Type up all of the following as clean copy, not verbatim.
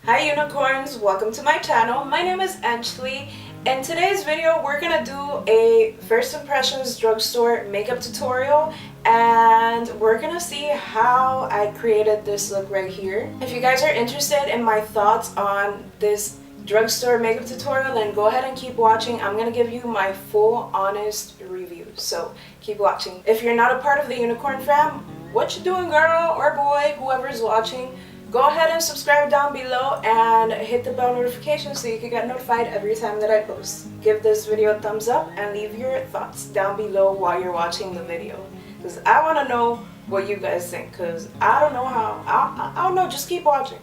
Hi unicorns, welcome to my channel. My name is Enshlie. In today's video, we're gonna do a first impressions drugstore makeup tutorial, and we're gonna see how I created this look right here. If you guys are interested in my thoughts on this drugstore makeup tutorial, then go ahead and keep watching. I'm gonna give you my full honest review, so keep watching. If you're not a part of the unicorn fam, what you doing, girl or boy, whoever's watching? Go ahead and subscribe down below and hit the bell notification so you can get notified every time that I post. Give this video a thumbs up and leave your thoughts down below while you're watching the video, because I want to know what you guys think, because I don't know how. I don't know, just keep watching.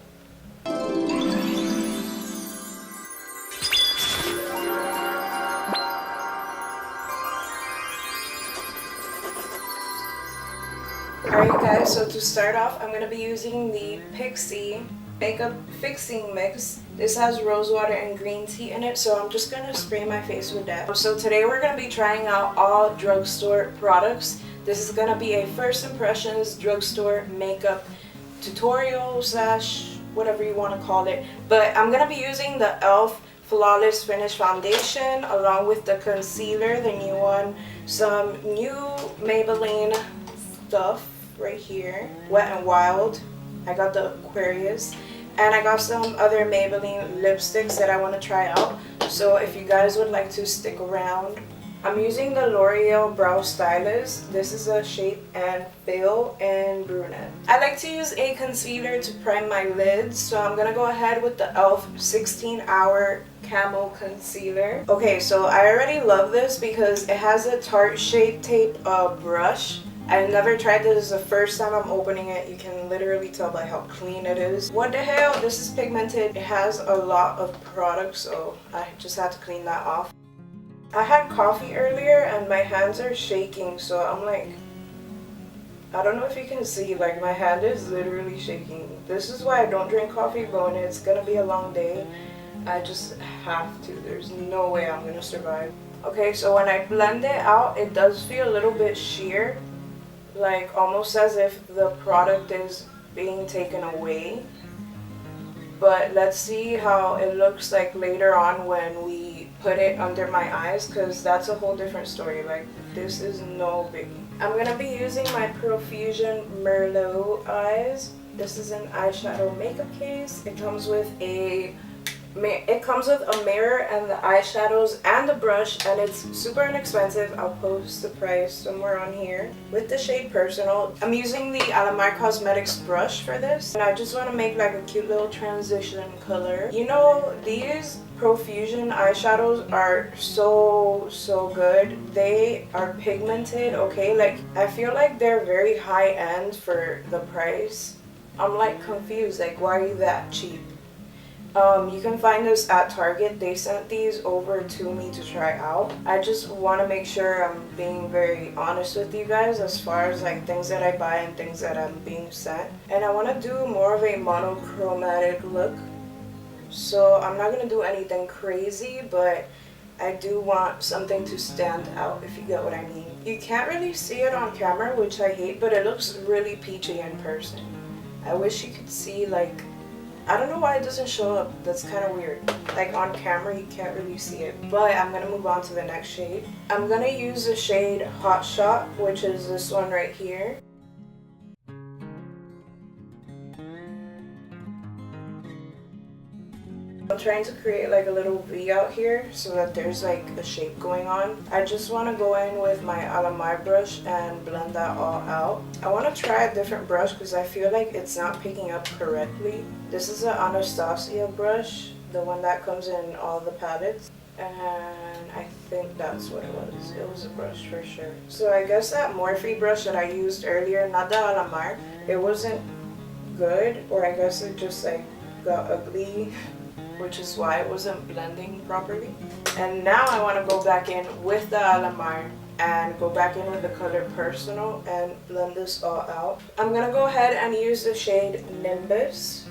Alright guys, so to start off, I'm going to be using the Pixie Makeup Fixing Mix. This has rose water and green tea in it, so I'm just going to spray my face with that. So today we're going to be trying out all drugstore products. This is going to be a first impressions drugstore makeup tutorial slash whatever you want to call it. But I'm going to be using the e.l.f. Flawless Finish Foundation along with the concealer, the new one, some new Maybelline stuff right here, Wet n Wild. I got the Aquarius, and I got some other Maybelline lipsticks that I want to try out. So if you guys would like to stick around, I'm using the L'Oreal Brow Stylist. This is a Shape and Fill in Brunette. I like to use a concealer to prime my lids, so I'm gonna go ahead with the e.l.f. 16-Hour Camo Concealer. Okay, so I already love this because it has a Tarte Shape Tape brush. I've never tried this. This is the first time I'm opening it. You can literally tell by how clean it is. What the hell? This is pigmented. It has a lot of product, so I just had to clean that off. I had coffee earlier and my hands are shaking, so I'm like, I don't know if you can see, like my hand is literally shaking. This is why I don't drink coffee, but when it's gonna be a long day, I just have to. There's no way I'm gonna survive. Okay, so when I blend it out, it does feel a little bit sheer. Like almost as if the product is being taken away. But let's see how it looks like later on when we put it under my eyes, because that's a whole different story. Like, this is no biggie. I'm gonna be using my Profusion Merlot eyes. This is an eyeshadow makeup case. It comes with a mirror and the eyeshadows and the brush, and it's super inexpensive. I'll post the price somewhere on here. With the shade Personal, I'm using the Maybelline Cosmetics brush for this, and I just want to make like a cute little transition color. You know, these Profusion eyeshadows are so good. They are pigmented, okay? Like, I feel like they're very high end for the price. I'm like confused, like why are you that cheap? You can find this at Target. They sent these over to me to try out. I just want to make sure I'm being very honest with you guys as far as like things that I buy and things that I'm being sent. And I want to do more of a monochromatic look. So I'm not going to do anything crazy, but I do want something to stand out, if you get what I mean. You can't really see it on camera, which I hate, but it looks really peachy in person. I wish you could see, like, I don't know why it doesn't show up. That's kind of weird. Like on camera you can't really see it. But I'm going to move on to the next shade. I'm going to use the shade Hot Shot, which is this one right here. I'm trying to create like a little V out here so that there's like a shape going on. I just want to go in with my Alamar brush and blend that all out. I want to try a different brush because I feel like it's not picking up correctly. This is an Anastasia brush, the one that comes in all the palettes. And I think that's what it was. It was a brush for sure. So I guess that Morphe brush that I used earlier, not the Alamar, it wasn't good, or I guess it just like got ugly, which is why it wasn't blending properly. And now I want to go back in with the Alamar and go back in with the color Personal and blend this all out. I'm going to go ahead and use the shade Nimbus.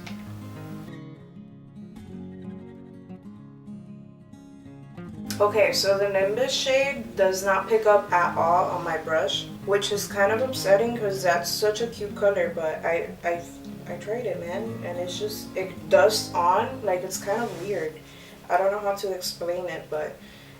Okay, so the Nimbus shade does not pick up at all on my brush, which is kind of upsetting because that's such a cute color, but I I tried it, man, and it's just, it dusts on, like it's kind of weird. I don't know how to explain it, but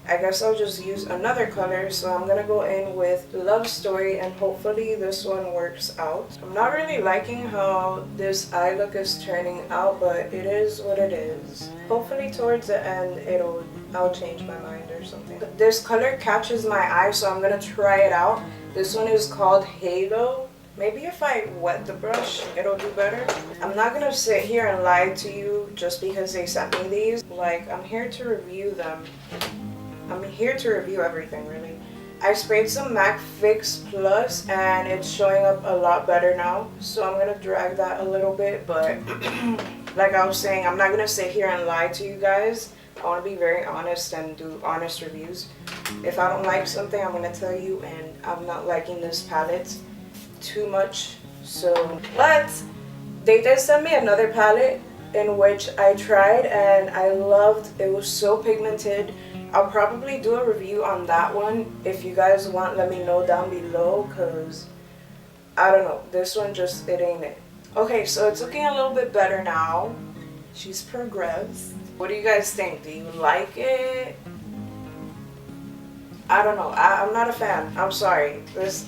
I guess I'll just use another color. So I'm gonna go in with Love Story, and hopefully this one works out. I'm not really liking how this eye look is turning out, but it is what it is. Hopefully towards the end I'll change my mind or something. This color catches my eye, so I'm gonna try it out. This one is called Halo. Maybe if I wet the brush, it'll do better. I'm not gonna sit here and lie to you just because they sent me these. Like, I'm here to review them. I'm here to review everything, really. I sprayed some MAC Fix Plus and it's showing up a lot better now. So I'm gonna drag that a little bit, but like I was saying, I'm not gonna sit here and lie to you guys. I want to be very honest and do honest reviews. If I don't like something, I'm gonna tell you, and I'm not liking this palette too much. So, but they did send me another palette in which I tried and I loved. It was so pigmented. I'll probably do a review on that one. If you guys want, let me know down below, because I don't know, this one just, it ain't it. Okay, so it's looking a little bit better now. She's progressed. What do you guys think? Do you like it? I don't know. I'm not a fan. I'm sorry. This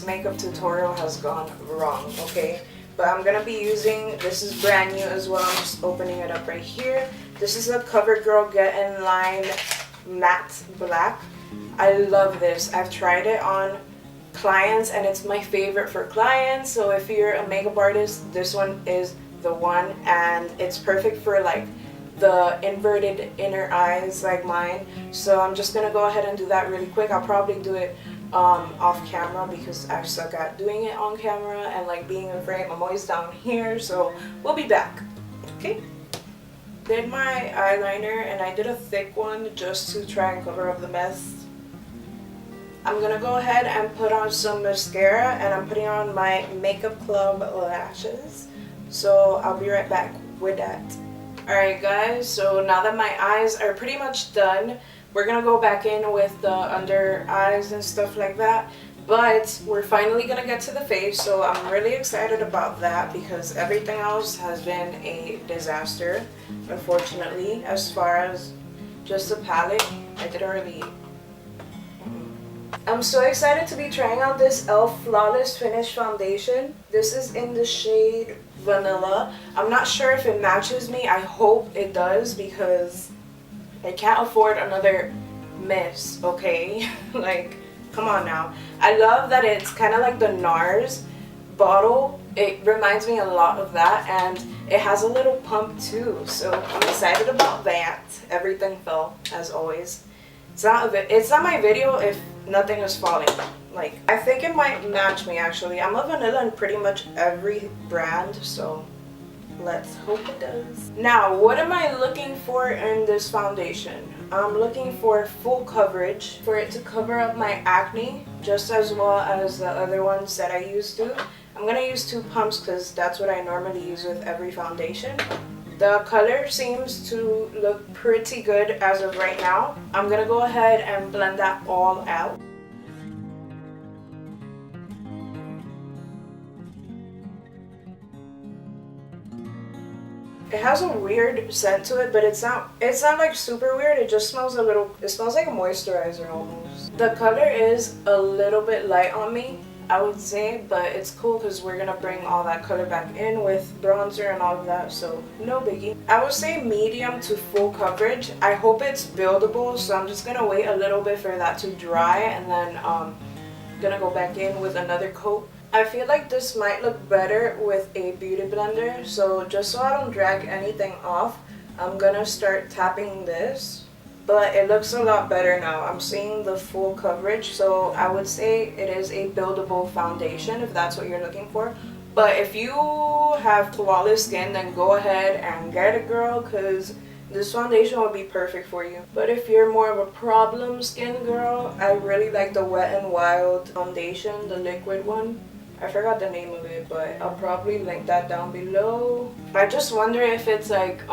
makeup tutorial has gone wrong, okay? But I'm gonna be using, this is brand new as well. I'm just opening it up right here. This is a CoverGirl Get In Line Matte Black. I love this. I've tried it on clients and it's my favorite for clients. So if you're a makeup artist, this one is the one, and it's perfect for like the inverted inner eyes like mine. So I'm just gonna go ahead and do that really quick. I'll probably do it off camera because I suck at doing it on camera and like being in frame. I'm always down here, so we'll be back. Okay, did my eyeliner and I did a thick one just to try and cover up the mess. I'm gonna go ahead and put on some mascara, and I'm putting on my Makeup Club lashes, so I'll be right back with that. Alright guys, so now that my eyes are pretty much done, we're gonna go back in with the under eyes and stuff like that. But we're finally gonna get to the face, so I'm really excited about that because everything else has been a disaster, unfortunately. As far as just the palette, I didn't really... I'm so excited to be trying out this e.l.f. Flawless Finish Foundation. This is in the shade Vanilla. I'm not sure if it matches me. I hope it does because I can't afford another miss, okay? Like, come on now. I love that it's kind of like the NARS bottle. It reminds me a lot of that, and it has a little pump too, so I'm excited about that. Everything fell, as always. It's not my video if nothing is falling. Like, I think it might match me actually. I'm a vanilla in pretty much every brand, so let's hope it does. Now, what am I looking for in this foundation? I'm looking for full coverage, for it to cover up my acne, just as well as the other ones that I used to. I'm gonna use 2 pumps because that's what I normally use with every foundation. The color seems to look pretty good as of right now. I'm gonna go ahead and blend that all out. It has a weird scent to it, but it's not like super weird. It just smells it smells like a moisturizer almost. The color is a little bit light on me, I would say, but it's cool because we're gonna bring all that color back in with bronzer and all of that, so no biggie. I would say medium to full coverage. I hope it's buildable, so I'm just gonna wait a little bit for that to dry, and then gonna go back in with another coat. I feel like this might look better with a beauty blender, so just so I don't drag anything off, I'm gonna start tapping this. But it looks a lot better now. I'm seeing the full coverage, so I would say it is a buildable foundation if that's what you're looking for. But if you have flawless skin, then go ahead and get it, girl, because this foundation will be perfect for you. But if you're more of a problem skin girl, I really like the Wet n Wild foundation, the liquid one. I forgot the name of it, but I'll probably link that down below. I just wonder if it's like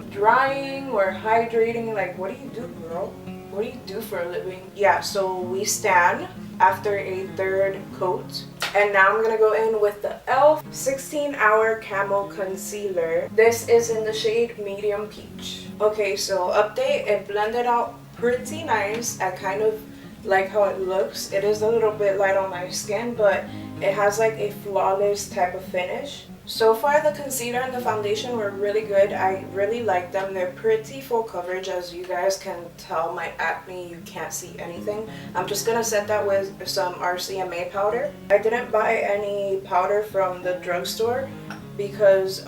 drying or hydrating. Like, what do you do, girl? What do you do for a living? Yeah, so we stand after a 3rd coat. And now I'm gonna go in with the e.l.f. 16-Hour Camo Concealer. This is in the shade Medium Peach. Okay, so update, it blended out pretty nice. I kind of like how it looks. It is a little bit light on my skin, but it has like a flawless type of finish. So far the concealer and the foundation were really good. I really like them. They're pretty full coverage. As you guys can tell, my acne, you can't see anything. I'm just gonna set that with some RCMA powder. I didn't buy any powder from the drugstore because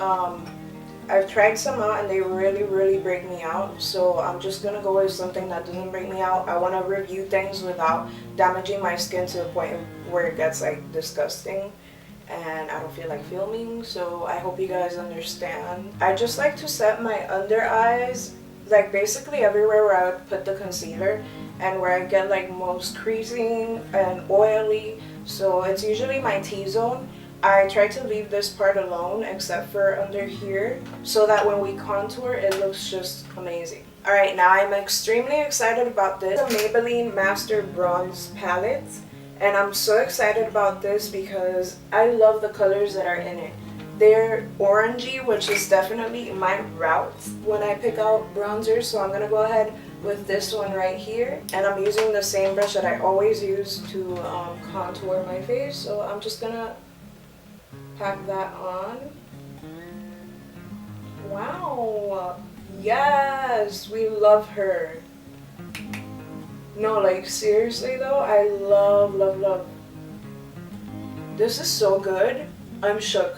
I've tried some out and they really break me out. So I'm just gonna go with something that doesn't break me out. I want to review things without damaging my skin to the point where it gets like disgusting and I don't feel like filming, so I hope you guys understand. I just like to set my under eyes, like basically everywhere where I would put the concealer and where I get like most creasing and oily, so it's usually my T-zone. I try to leave this part alone except for under here so that when we contour it looks just amazing. Alright, now I'm extremely excited about this, the Maybelline Master Bronze palette. And I'm so excited about this because I love the colors that are in it. They're orangey, which is definitely my route when I pick out bronzers. So I'm going to go ahead with this one right here. And I'm using the same brush that I always use to contour my face. So I'm just going to pack that on. Wow. Yes, we love her. No, like seriously though, I love. This is so good. I'm shook.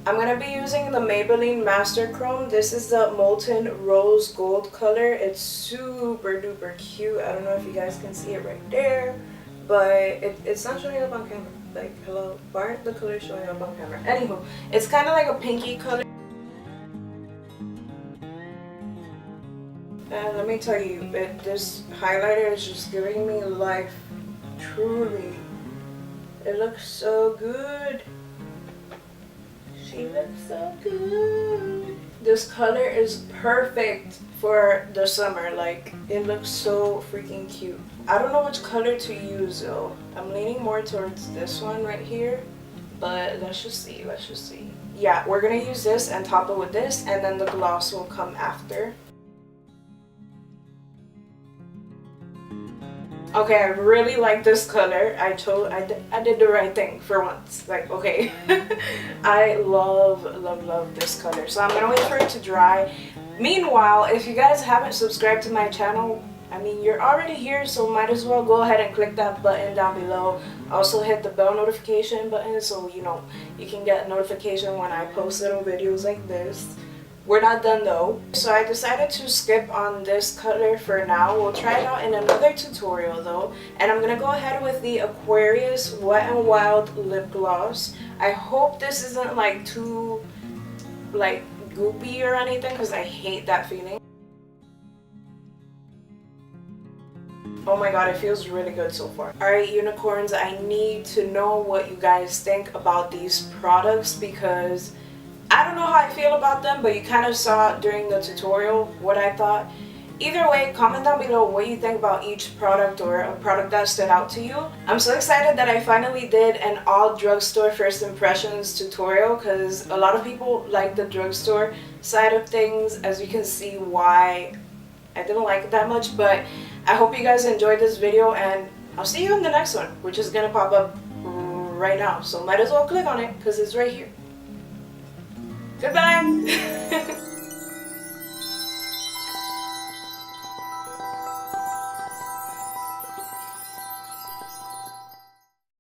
I'm gonna be using the Maybelline Master Chrome. This is the Molten Rose Gold color. It's super duper cute. I don't know if you guys can see it right there, but it's not showing up on camera. Like, hello, why aren't the colors showing up on camera? Anywho, it's kind of like a pinky color. And let me tell you, this highlighter is just giving me life, truly. It looks so good. She looks so good. This color is perfect for the summer. Like, it looks so freaking cute. I don't know which color to use though. I'm leaning more towards this one right here. But let's just see, Yeah, we're gonna use this and top it with this, and then the gloss will come after. Okay, I really like this color. I did the right thing for once. Like, okay. I love this color. So I'm gonna wait for it to dry. Meanwhile, if you guys haven't subscribed to my channel, I mean, you're already here, so might as well go ahead and click that button down below. Also hit the bell notification button so you know you can get a notification when I post little videos like this. We're not done though. So I decided to skip on this color for now. We'll try it out in another tutorial though. And I'm gonna go ahead with the Aquarius Wet n Wild lip gloss. I hope this isn't like too like goopy or anything because I hate that feeling. Oh my god, it feels really good so far. Alright unicorns, I need to know what you guys think about these products because I don't know how I feel about them, but you kind of saw during the tutorial what I thought. Either way, comment down below what you think about each product or a product that stood out to you. I'm so excited that I finally did an all drugstore first impressions tutorial because a lot of people like the drugstore side of things. As you can see why I didn't like it that much, but I hope you guys enjoyed this video and I'll see you in the next one, which is gonna pop up right now. So might as well click on it because it's right here. Goodbye!